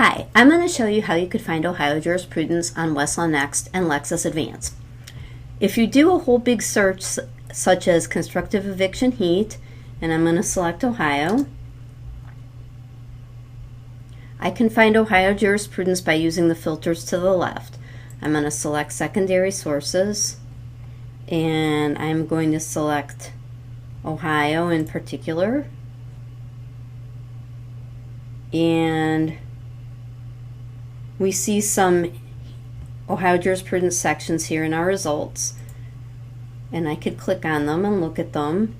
Hi, I'm going to show you how you could find Ohio jurisprudence on WestlawNext and Lexis Advance. If you do a whole big search such as constructive eviction heat, and I'm going to select Ohio, I can find Ohio jurisprudence by using the filters to the left. I'm going to select secondary sources, and I'm going to select Ohio in particular, and we see some Ohio jurisprudence sections here in our results, and I could click on them and look at them,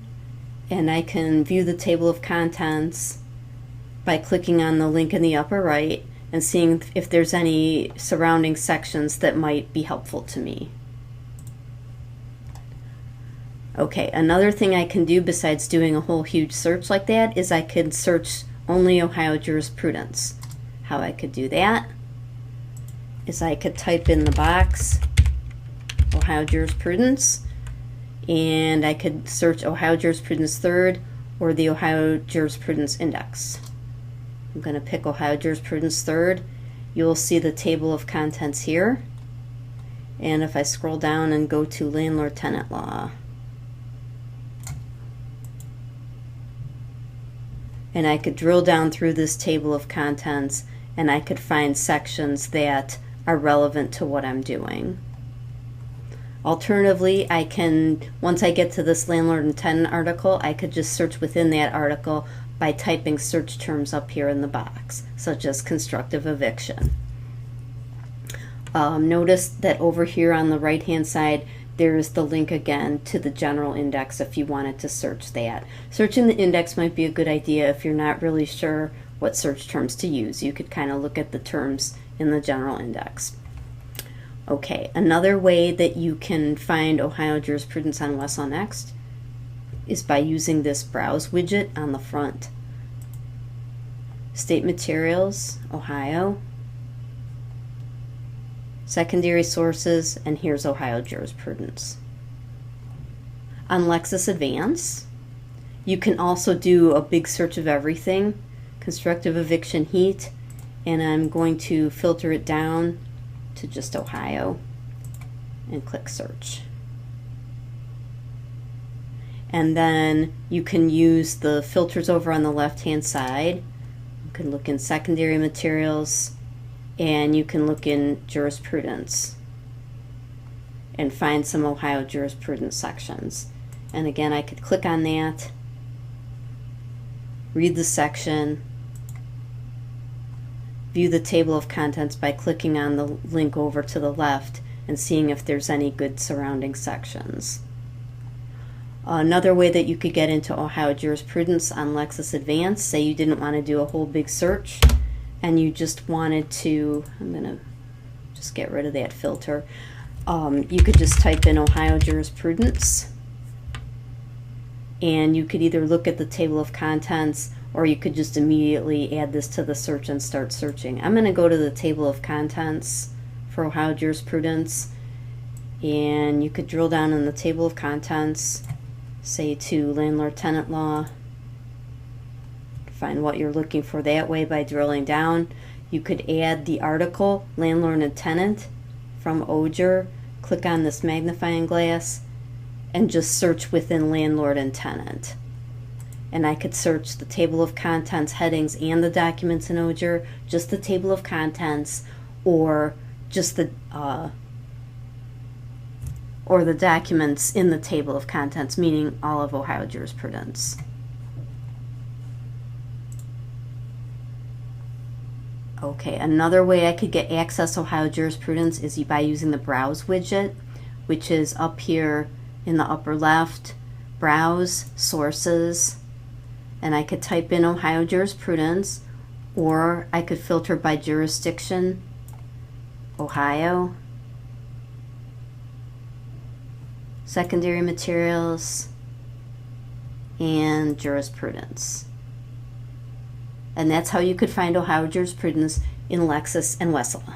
and I can view the table of contents by clicking on the link in the upper right and seeing if there's any surrounding sections that might be helpful to me. Okay, another thing I can do besides doing a whole huge search like that is I could search only Ohio jurisprudence. How I could do that is I could type in the box Ohio jurisprudence, and I could search Ohio jurisprudence third or the Ohio jurisprudence index. I'm going to pick Ohio jurisprudence third. You'll see the table of contents here, and if I scroll down and go to landlord-tenant law, and I could drill down through this table of contents and I could find sections that are relevant to what I'm doing. Alternatively, I can, once I get to this landlord and tenant article, I could just search within that article by typing search terms up here in the box, such as constructive eviction. Notice that over here on the right hand side there's the link again to the general index if you wanted to search that. Searching the index might be a good idea if you're not really sure what search terms to use. You could kind of look at the terms in the general index. Okay, another way that you can find Ohio jurisprudence on WestlawNext is by using this browse widget on the front. State materials, Ohio, secondary sources, and here's Ohio jurisprudence. On Lexis Advance, you can also do a big search of everything, constructive eviction heat, and I'm going to filter it down to just Ohio and click search. And then you can use the filters over on the left hand side. You can look in secondary materials, and you can look in jurisprudence and find some Ohio jurisprudence sections. And again, I could click on that, read the section, view the table of contents by clicking on the link over to the left and seeing if there's any good surrounding sections. Another way that you could get into Ohio jurisprudence on Lexis Advance, say you didn't want to do a whole big search and you just wanted to, I'm going to just get rid of that filter, you could just type in Ohio jurisprudence, and you could either look at the table of contents or you could just immediately add this to the search and start searching. I'm going to go to the table of contents for Ohio jurisprudence, and you could drill down in the table of contents, say to landlord-tenant law, find what you're looking for that way by drilling down. You could add the article landlord and tenant from OJUR, click on this magnifying glass, and just search within landlord and tenant. And I could search the table of contents headings and the documents in OJUR, just the table of contents, or just the documents in the table of contents, meaning all of Ohio jurisprudence. Okay, another way I could get access to Ohio jurisprudence is by using the browse widget, which is up here in the upper left, browse sources, and I could type in Ohio jurisprudence, or I could filter by jurisdiction, Ohio, secondary materials, and jurisprudence. And that's how you could find Ohio jurisprudence in Lexis and Westlaw.